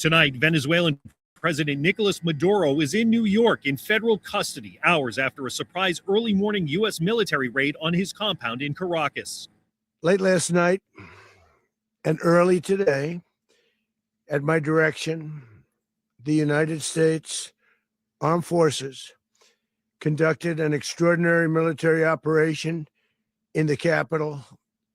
Tonight, Venezuelan President Nicolas Maduro is in New York in federal custody hours after a surprise early morning U.S. military raid on his compound in Caracas. Late last night and early today, at my direction, the United States Armed Forces conducted an extraordinary military operation in the capital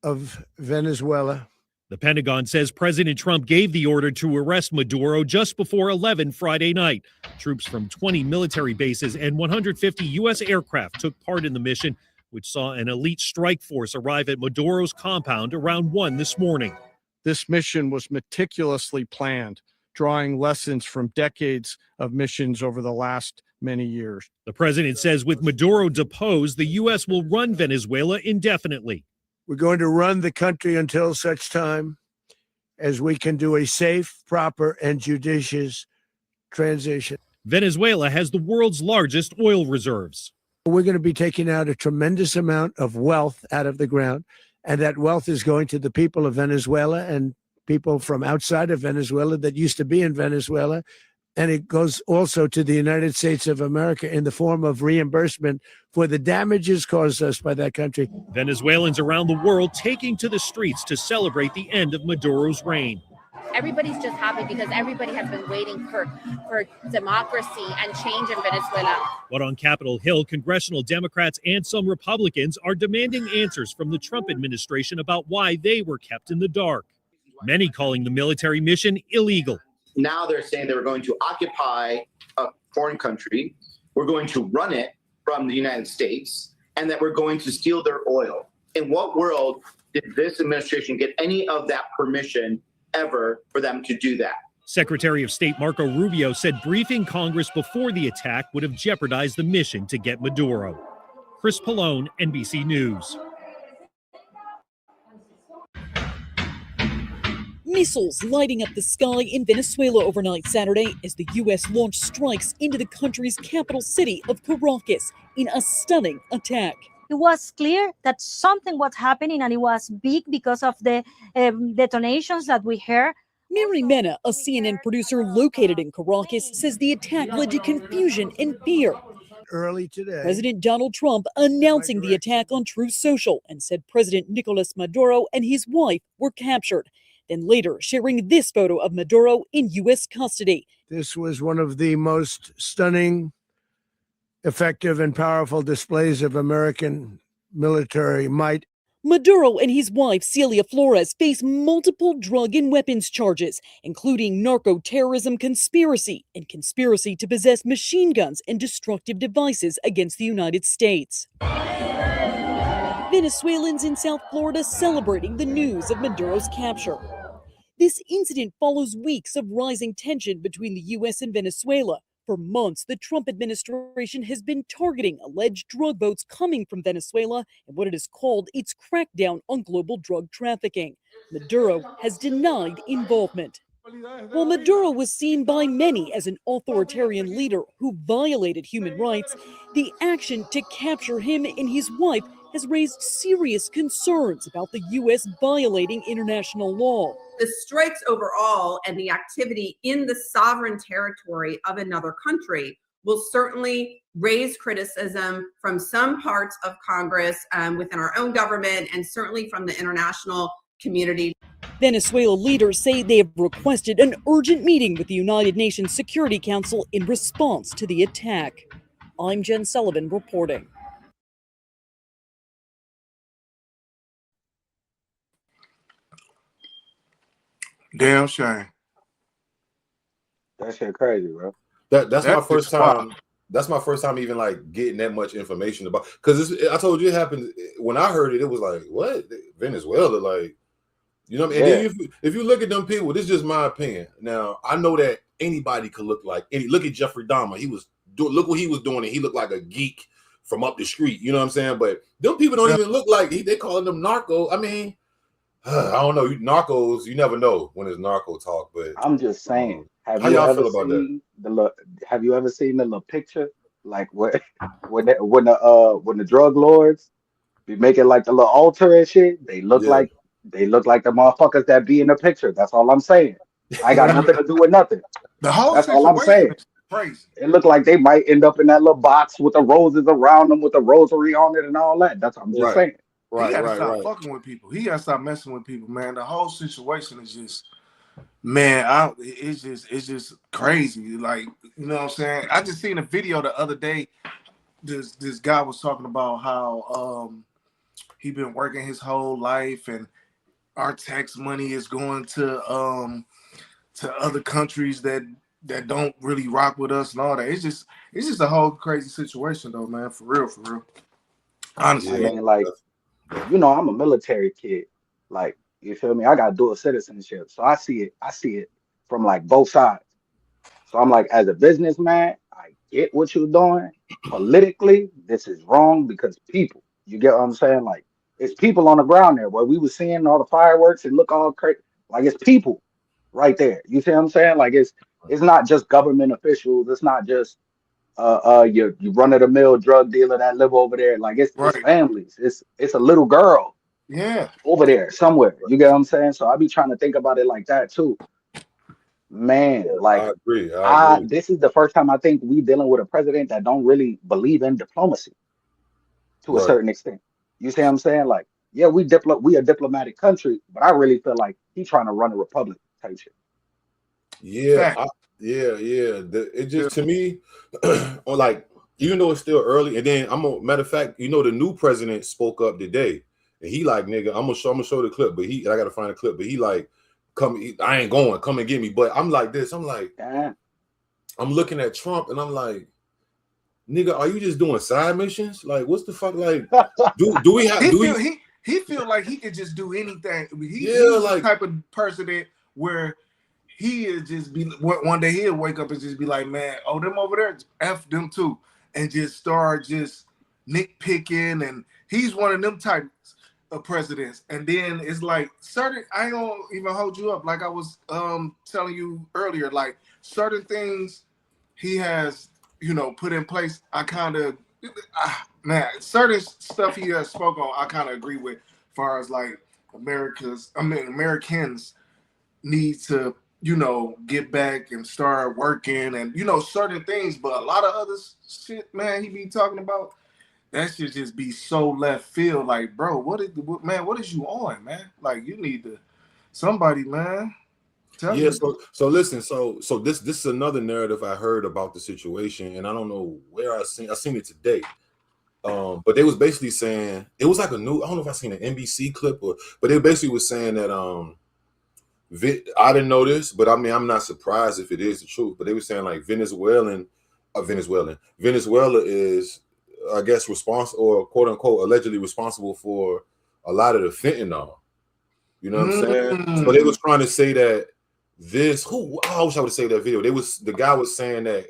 of Venezuela. The Pentagon says President Trump gave the order to arrest Maduro just before 11 Friday night. Troops from 20 military bases and 150 U.S. aircraft took part in the mission, which saw an elite strike force arrive at Maduro's compound around 1 this morning. This mission was meticulously planned, drawing lessons from decades of missions over the last many years. The president says with Maduro deposed, the U.S. will run Venezuela indefinitely. We're going to run the country until such time as we can do a safe, proper, and judicious transition. Venezuela has the world's largest oil reserves. We're going to be taking out a tremendous amount of wealth out of the ground, and that wealth is going to the people of Venezuela and people from outside of Venezuela that used to be in Venezuela. And it goes also to the United States of America in the form of reimbursement for the damages caused us by that country. Venezuelans around the world taking to the streets to celebrate the end of Maduro's reign. Everybody's just happy because everybody has been waiting for democracy and change in Venezuela. But on Capitol Hill, congressional Democrats and some Republicans are demanding answers from the Trump administration about why they were kept in the dark. Many calling the military mission illegal. Now they're saying they were going to occupy a foreign country, we're going to run it from the United States, and that we're going to steal their oil. In what world did this administration get any of that permission ever for them to do that? Secretary of State Marco Rubio said briefing Congress before the attack would have jeopardized the mission to get Maduro. Chris Pallone, NBC News. Missiles lighting up the sky in Venezuela overnight Saturday as the U.S. launched strikes into the country's capital city of Caracas in a stunning attack. It was clear that something was happening, and it was big because of the detonations that we heard. Mary Mena, a CNN producer located in Caracas, says the attack led to confusion and fear. Early today, President Donald Trump announcing the attack on Truth Social and said President Nicolas Maduro and his wife were captured. Then later sharing this photo of Maduro in U.S. custody. This was one of the most stunning, effective, and powerful displays of American military might. Maduro and his wife, Celia Flores, face multiple drug and weapons charges, including narco-terrorism conspiracy and conspiracy to possess machine guns and destructive devices against the United States. Venezuelans in South Florida celebrating the news of Maduro's capture. This incident follows weeks of rising tension between the U.S. and Venezuela. For months, the Trump administration has been targeting alleged drug boats coming from Venezuela and what it has called its crackdown on global drug trafficking. Maduro has denied involvement. While Maduro was seen by many as an authoritarian leader who violated human rights, the action to capture him and his wife has raised serious concerns about the U.S. violating international law. The strikes overall and the activity in the sovereign territory of another country will certainly raise criticism from some parts of Congress, within our own government, and certainly from the international community. Venezuela leaders say they have requested an urgent meeting with the United Nations Security Council in response to the attack. I'm Jen Sullivan reporting. Damn shame. That shit crazy, bro. That's my first time. That's my first time even like getting that much information about, because I told you it happened when I heard it. It was like, what? Venezuela, like, you know what I mean? Yeah. And then if you look at them people, this is just my opinion. Now I know that anybody could look like any. Look at Jeffrey Dahmer. Look what he was doing, and he looked like a geek from up the street. You know what I'm saying? But them people don't even look like they calling them narco. I mean, I don't know. Narcos, you never know when it's narco talk. But I'm just saying. How y'all feel about that? Have you ever seen the little picture, like when the drug lords be making like the little altar and shit? They look like the motherfuckers that be in the picture. That's all I'm saying. I got nothing to do with nothing. The whole That's all I'm situation saying. is crazy. It looked like they might end up in that little box with the roses around them with the rosary on it and all that. That's what I'm just Right, saying. He got to right, stop right. fucking with people. He got to stop messing with people, man. The whole situation is just, man, it's just crazy. Like, you know what I'm saying? I just seen a video the other day. This guy was talking about how he been working his whole life and our tax money is going to other countries that don't really rock with us and all that. It's just a whole crazy situation though, man. For real, for real. Honestly. I Yeah, mean, like, you know, I'm a military kid. Like, you feel me? I got dual citizenship. So I see it from like both sides. So I'm like, as a businessman, I get what you're doing. Politically, this is wrong because people, you get what I'm saying? Like, it's people on the ground there where we were seeing all the fireworks and look all crazy. Like, it's people right there. You see what I'm saying? Like, it's not just government officials. It's not just you run of the mill drug dealer that live over there. Like, it's Right. families. It's a little girl Yeah. over there somewhere. You get what I'm saying? So I be trying to think about it like that too. Man, like I agree. I agree. this is the first time I think we dealing with a president that don't really believe in diplomacy to a Right. certain extent. You see what I'm saying? Like, yeah, we a diplomatic country, but I really feel like he trying to run a republic type shit. Yeah, Fact. It just to me, or like, even though it's still early, and then matter of fact, you know, the new president spoke up today, and he like, nigga, I'm gonna show the clip, but I gotta find a clip, but he like, I ain't going, come and get me. But I'm like this, I'm like, Yeah. I'm looking at Trump, and I'm like, nigga, are you just doing side missions? Like, what's the fuck? Like, do we have? He feel like he could just do anything. He's like the type of person that where he is just be one day he'll wake up and just be like, man, oh, them over there, F them too, and just start just nitpicking. And he's one of them types of presidents. And then it's like certain, I ain't gonna even hold you up. Like I was telling you earlier, like certain things he has, you know, put in place. I kind of, man, certain stuff he has spoke on, I kind of agree with. As far as like Americans need to, you know, get back and start working and, you know, certain things. But a lot of other shit, man, he be talking about, that should just be so left field. Like, bro, what is you on, man? Like, you need to, somebody, man. Tell Yeah, me. so listen, so this is another narrative I heard about the situation, and I don't know where I seen it today. But they was basically saying it was like I don't know if I seen an NBC clip but they basically was saying that I didn't know this, but I mean I'm not surprised if it is the truth. But they were saying like Venezuela is, I guess, responsible or quote unquote allegedly responsible for a lot of the fentanyl. You know what I'm saying? So they was trying to say that I wish I would say that video. The guy was saying that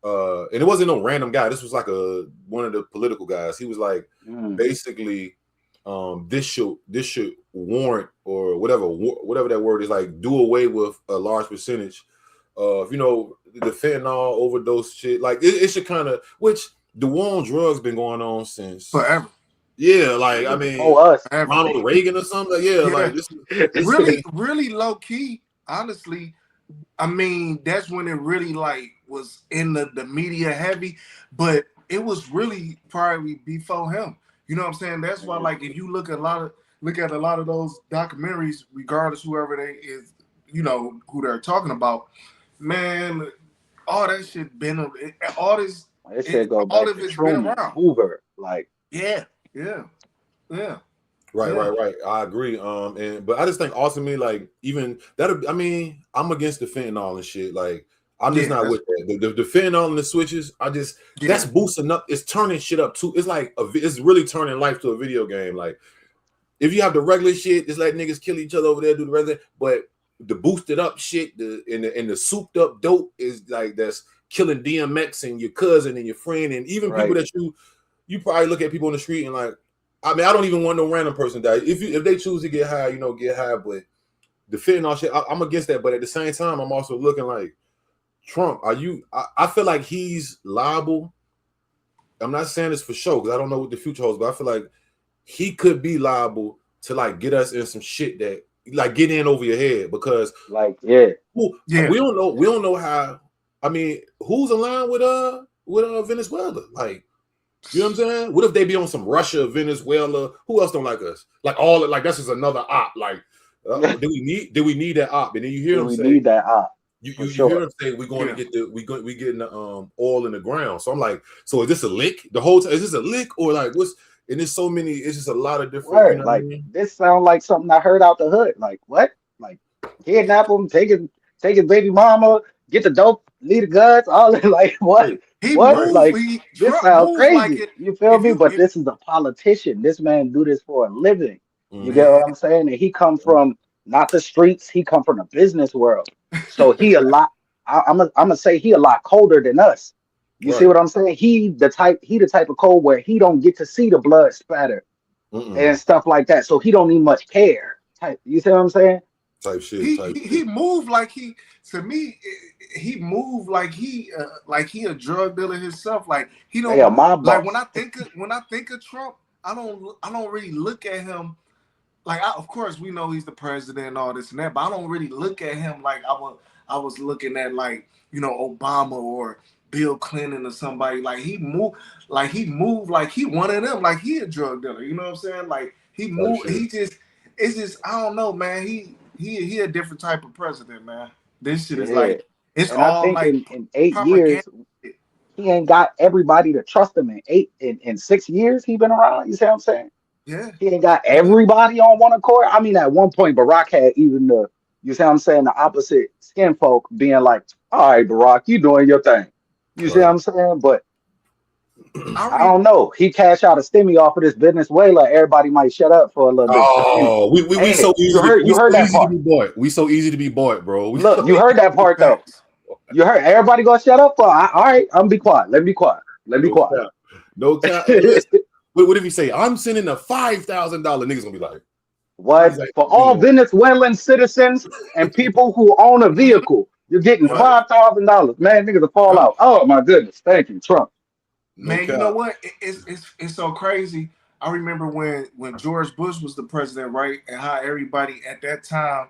and it wasn't no random guy. This was like one of the political guys. He was like, basically, this should warrant or whatever that word is, like do away with a large percentage of, you know, the fentanyl overdose shit. Like it should kind of, which the war on drugs been going on since forever. Yeah, like I mean, Ronald Reagan or something. Yeah, like this really low key. Honestly, I mean, that's when it really like was in the media heavy, but it was really probably before him. You know what I'm saying? That's why, like, if you look at a lot of those documentaries, regardless whoever they is, you know who they're talking about, man, all that shit been all this. It should go back to Truman, Hoover, like yeah. Right. I agree. But I just think ultimately, like, even that, I mean, I'm against the fentanyl and shit. Like, I'm just not with that. The fentanyl and the switches, that's boosting up. It's turning shit up too. It's like it's really turning life to a video game. Like, if you have the regular shit, just let niggas kill each other over there, do the regular. But the boosted up shit, the souped up dope is like that's killing DMX and your cousin and your friend and even people that you probably look at people on the street and like. I mean, I don't even want no random person to die. If they choose to get high, you know, get high. But the fentanyl shit, I'm against that. But at the same time, I'm also looking like Trump. I feel like he's liable. I'm not saying this for sure because I don't know what the future holds, but I feel like he could be liable to like get us in some shit that like get in over your head because like yeah. We don't know how. I mean, who's aligned with Venezuela? Like, you know what I'm saying? What if they be on some Russia, Venezuela? Who else don't like us? Like that's just another op. Like, do we need that op? And then you hear them we say, need that op. You hear them say we're going to get we getting the oil in the ground. So I'm like, so is this a lick the whole time? Is this a lick or like what's? And there's so many. It's just a lot of different. You know Like what I mean? this sound like something I heard out the hood. Like what? Like kidnap him, take his baby mama, get the dope, leave the guns, all that. Like what? What? Like this sounds crazy. Like you feel me? But this is a politician. This man do this for a living. You get what I'm saying? And he come from not the streets. He come from the business world. So he a lot. I'm gonna say he a lot colder than us. You see what I'm saying? He the type of cold where he don't get to see the blood spatter and stuff like that. So he don't need much care. You see what I'm saying? Type shit. He moved like he moved like he a drug dealer himself. Like he don't like when I think of Trump, I don't really look at him like of course we know he's the president and all this and that, but I don't really look at him like I was looking at like, you know, Obama or Bill Clinton or somebody. Like he moved like he one of them, like he a drug dealer. You know what I'm saying? Like he moved. It's just I don't know, man. He a different type of president, man. This shit is like it's and all I think like in 8 years he ain't got everybody to trust him. In 6 years he been around. You see what I'm saying? Yeah. He ain't got everybody on one accord. I mean, at one point Barack had even you see what I'm saying, the opposite skin folk being like, all right, Barack, you doing your thing. You see what I'm saying? But I don't know. He cashed out a stimmy off of this Venezuela. Everybody might shut up for a little bit. Oh, we so easy. You heard that part. To be bought. We so easy to be bought, bro. Look, you heard that part though. You heard everybody gonna shut up for. All right, I'm be quiet. Let me be quiet. Let me be quiet. No cap. What if you say I'm sending a $5,000? Niggas gonna be like, what? Like, for all Venezuelan citizens and people who own a vehicle, you're getting $5,000. Man, niggas will fall out. Oh my goodness. Thank you, Trump. Man, you know what? It's so crazy. I remember when George Bush was the president, right? And how everybody at that time,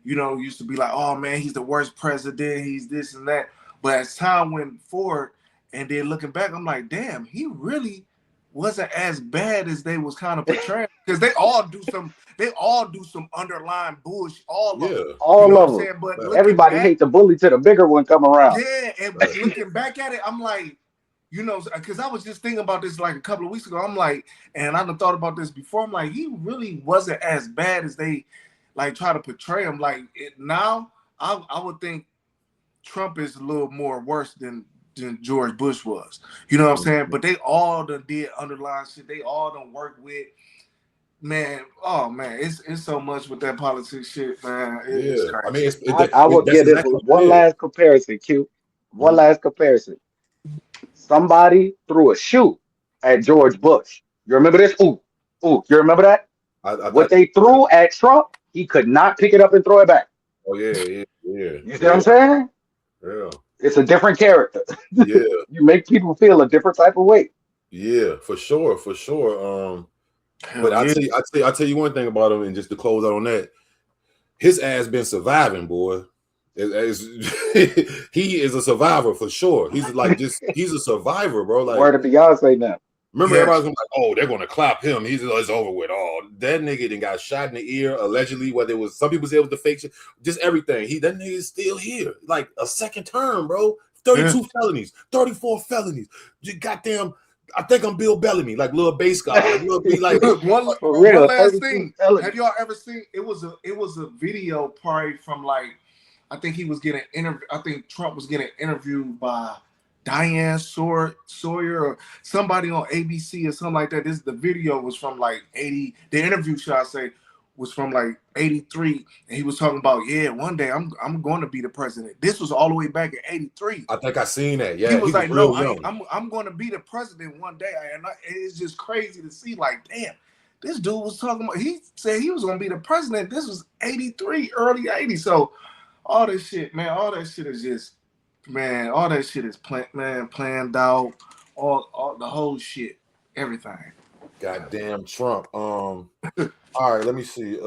you know, used to be like, oh man, he's the worst president, he's this and that. But as time went forward and then looking back, I'm like, damn, he really wasn't as bad as they was kind of portraying. Because they all do some underlying bullshit. All of them. All of them. But everybody hate the bully till the bigger one come around. Yeah, and looking back at it, I'm like, you know, because I was just thinking about this like a couple of weeks ago. I'm like, and I done thought about this before. I'm like, he really wasn't as bad as they like try to portray him. Like now, I would think Trump is a little more worse than George Bush was. You know what I'm saying? But they all done did underlying shit. They all done work with. Man, oh man, it's so much with that politics shit, man. It's crazy. I mean, I will get this one last comparison, Q. One last comparison. Somebody threw a shoe at George Bush. You remember this? Ooh, you remember that? What they threw at Trump, he could not pick it up and throw it back. Oh yeah. You see what I'm saying? Yeah. It's a different character. Yeah. You make people feel a different type of way. Yeah, for sure. But I'll tell you one thing about him, and just to close out on that, his ass been surviving, boy. He is a survivor for sure. He's a survivor, bro. Like, word to Beyonce now. Remember, everybody's gonna be like, "Oh, they're gonna clap him. It's over with." Oh, that nigga then got shot in the ear allegedly. Whether it was some people say it was the fake shit, just everything. That nigga is still here, like a second term, bro. 32 felonies, 34 felonies. Goddamn. I think I'm Bill Bellamy, like little bass guy. Like, one last thing. Have y'all ever seen? It was a video probably from like, I think he was getting interviewed. I think Trump was getting interviewed by Diane Sawyer or somebody on ABC or something like that. The video was from like 80. The interview, should I say, was from like 83, and he was talking about, one day I'm going to be the president. This was all the way back in 83. I think I seen that. Yeah, he was like, no, I'm going to be the president one day, and it's just crazy to see. Like, damn, this dude was talking about. He said he was going to be the president. This was 83, early 80s. So all this shit, man, all that shit is just, man, all that shit is planned out. All the whole shit, everything. Goddamn Trump. All right, let me see.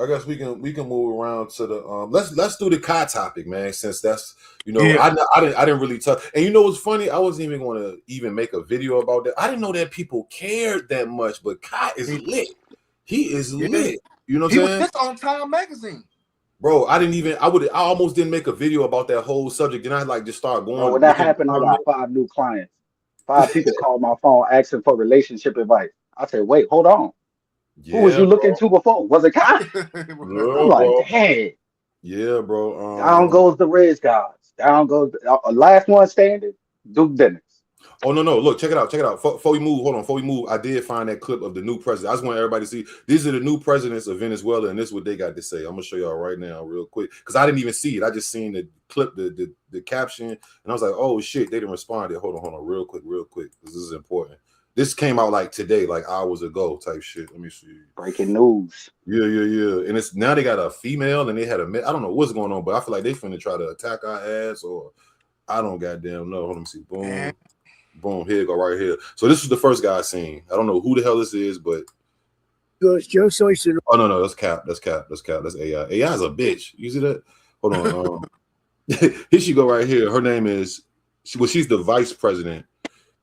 I guess we can move around to the let's do the car topic, man, since that's Yeah. I didn't really touch. And you know what's funny? I wasn't even going to even make a video about that. I didn't know that people cared that much, but Kai is lit. He is lit. You know what He I'm was saying? just on Time Magazine. Bro, I almost didn't make a video about that whole subject. Then I like just start Bro, going when that looking at happened, I comments. got 5 new clients. 5 people called my phone asking for relationship advice. I said, wait, hold on. Who was Yeah, you looking bro. to before? Was it Kai? I'm Yeah, like, bro. dang. Yeah, bro. Down goes the Riz gods. Down goes last one standing, Duke Dennis. Oh no. Look, check it out. Before we move, hold on. Before we move, I did find that clip of the new president. I just want everybody to see. These are the new presidents of Venezuela, and this is what they got to say. I'm gonna show y'all right now, real quick, because I didn't even see it. I just seen the clip, the caption, and I was like, oh shit, they didn't respond. Hold on, real quick, because this is important. This came out like today, like hours ago, type shit. Let me see. Breaking news. Yeah. And it's now they got a female, and they had I don't know what's going on, but I feel like they finna try to attack our ass, or I don't goddamn know. Let me see. Boom. Boom, here you go right here. So this is the first guy I seen. I don't know who the hell this is, but Goes Joe Soyson. oh no, that's Cap. That's AI. AI is a bitch. You see that? Hold on. Here she go right here. Her name is she's the vice president.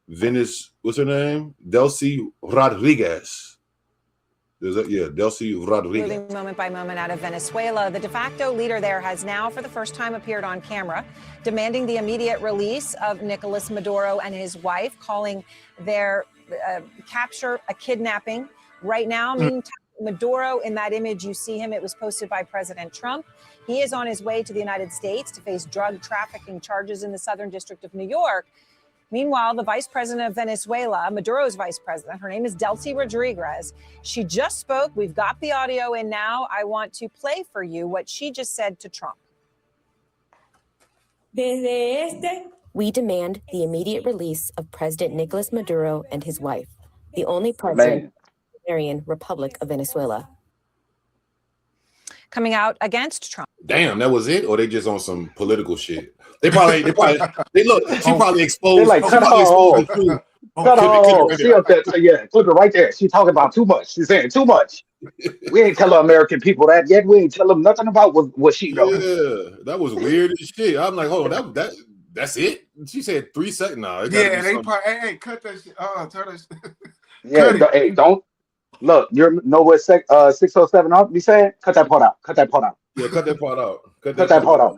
What's her name? Delcy Rodriguez. Delcy Rodriguez. Moving moment by moment out of Venezuela, the de facto leader there has now, for the first time, appeared on camera, demanding the immediate release of Nicolas Maduro and his wife, calling their capture a kidnapping. Right now, meantime, Maduro, in that image, you see him. It was posted by President Trump. He is on his way to the United States to face drug trafficking charges in the Southern District of New York. Meanwhile, the vice president of Venezuela, Maduro's vice president, her name is Delcy Rodriguez. She just spoke. We've got the audio in now. I want to play for you what she just said to Trump. We demand the immediate release of President Nicolas Maduro and his wife, the only president of the Bolivarian Republic of Venezuela. Coming out against Trump. Damn, that was it, or they just on some political shit? They probably look. She probably exposed. They like, cut her off. Cut her off. She up there. Yeah, clip it right there. She talking about too much. She's saying too much. We ain't tell our American people that yet. We ain't tell them nothing about what she knows. Yeah, that was weird as shit. I'm like, hold on, that's it. She said 3 seconds. Nah, yeah, they probably hey, cut that shit. Turn that shit. Yeah, hey, don't look. You know what 607 ought to be saying? Cut that part out. Cut that part out. Yeah, cut that part out. Cut that part out.